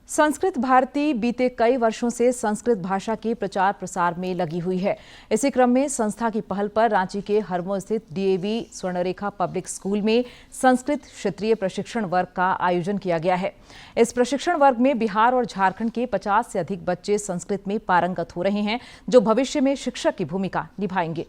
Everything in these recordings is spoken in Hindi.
संस्कृत भारती बीते कई वर्षों से संस्कृत भाषा के प्रचार प्रसार में लगी हुई है। इसी क्रम में संस्था की पहल पर रांची के हरमो स्थित डीएवी स्वर्णरेखा पब्लिक स्कूल में संस्कृत क्षेत्रीय प्रशिक्षण वर्ग का आयोजन किया गया है। इस प्रशिक्षण वर्ग में बिहार और झारखंड के 50 से अधिक बच्चे संस्कृत में पारंगत हो रहे हैं, जो भविष्य में शिक्षक की भूमिका निभाएंगे।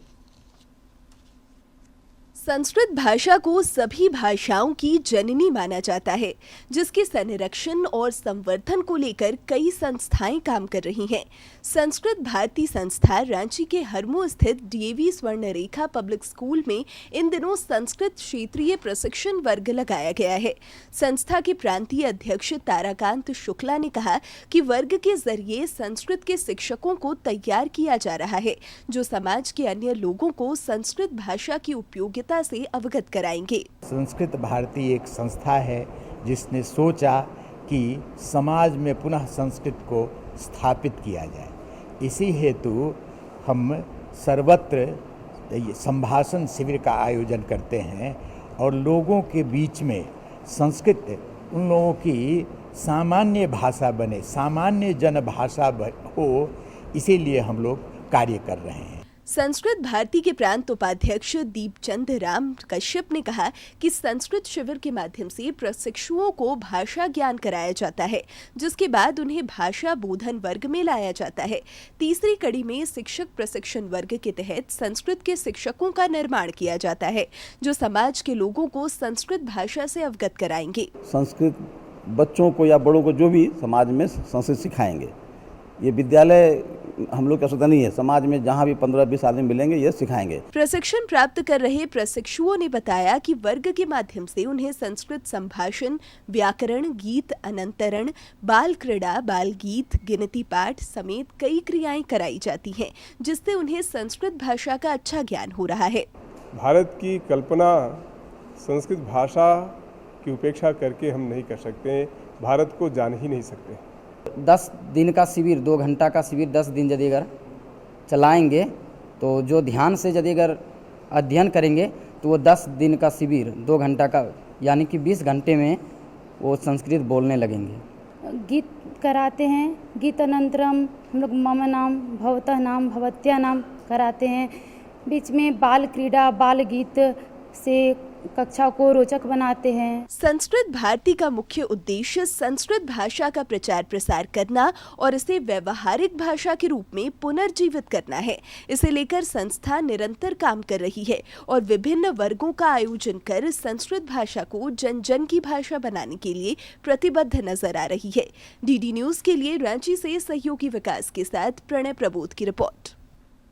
संस्कृत भाषा को सभी भाषाओं की जननी माना जाता है, जिसके संरक्षण और संवर्धन को लेकर कई संस्थाएं काम कर रही हैं। संस्कृत भारती संस्था रांची के हरमो स्थित डीएवी स्वर्णरेखा पब्लिक स्कूल में इन दिनों संस्कृत क्षेत्रीय प्रशिक्षण वर्ग लगाया गया है। संस्था के प्रांतीय अध्यक्ष ताराकांत शुक्ला ने कहा कि वर्ग के जरिए संस्कृत के शिक्षकों को तैयार किया जा रहा है, जो समाज के अन्य लोगों को संस्कृत भाषा की उपयोगिता से अवगत कराएंगे। संस्कृत भारती एक संस्था है जिसने सोचा कि समाज में पुनः संस्कृत को स्थापित किया जाए। इसी हेतु हम सर्वत्र संभाषण शिविर का आयोजन करते हैं और लोगों के बीच में संस्कृत उन लोगों की सामान्य भाषा बने, सामान्य जन भाषा हो, इसीलिए हम लोग कार्य कर रहे हैं। संस्कृत भारती के प्रांत उपाध्यक्ष दीपचंद राम कश्यप ने कहा कि संस्कृत शिविर के माध्यम से प्रशिक्षुओं को भाषा ज्ञान कराया जाता है, जिसके बाद उन्हें भाषा बोधन वर्ग में लाया जाता है। तीसरी कड़ी में शिक्षक प्रशिक्षण वर्ग के तहत संस्कृत के शिक्षकों का निर्माण किया जाता है, जो समाज के लोगों को संस्कृत भाषा से अवगत कराएंगे। संस्कृत बच्चों को या बड़ों को जो भी समाज में संस्कृत सिखाएंगे। ये विद्यालय हम लोग का स्वतः नहीं है, समाज में जहाँ भी 15-20 आदमी मिलेंगे ये सिखाएंगे। प्रशिक्षण प्राप्त कर रहे प्रशिक्षुओं ने बताया कि वर्ग के माध्यम से उन्हें संस्कृत संभाषण, व्याकरण, गीत अनंतरण, बाल क्रीड़ा, बाल गीत, गिनती पाठ समेत कई क्रियाएं कराई जाती हैं, जिससे उन्हें संस्कृत भाषा का अच्छा ज्ञान हो रहा है। भारत की कल्पना संस्कृत भाषा की उपेक्षा करके हम नहीं कर सकते, भारत को जान ही नहीं सकते। 10 दिन का शिविर, 2 घंटा का शिविर 10 दिन यदि अगर चलाएंगे तो जो ध्यान से यदि अगर अध्ययन करेंगे तो वो 10 दिन का शिविर 2 घंटा का यानी कि 20 घंटे में वो संस्कृत बोलने लगेंगे। गीत कराते हैं, गीत अनंतरम हम लोग मम नाम, भवतः नाम, भवत्या नाम कराते हैं। बीच में बाल क्रीड़ा, बाल गीत से कक्षा को रोचक बनाते हैं। संस्कृत भारती का मुख्य उद्देश्य संस्कृत भाषा का प्रचार प्रसार करना और इसे व्यवहारिक भाषा के रूप में पुनर्जीवित करना है। इसे लेकर संस्था निरंतर काम कर रही है और विभिन्न वर्गों का आयोजन कर संस्कृत भाषा को जन जन की भाषा बनाने के लिए प्रतिबद्ध नजर आ रही है। डीडी न्यूज के लिए रांची से सहयोगी विकास के साथ प्रणय प्रबोध की रिपोर्ट।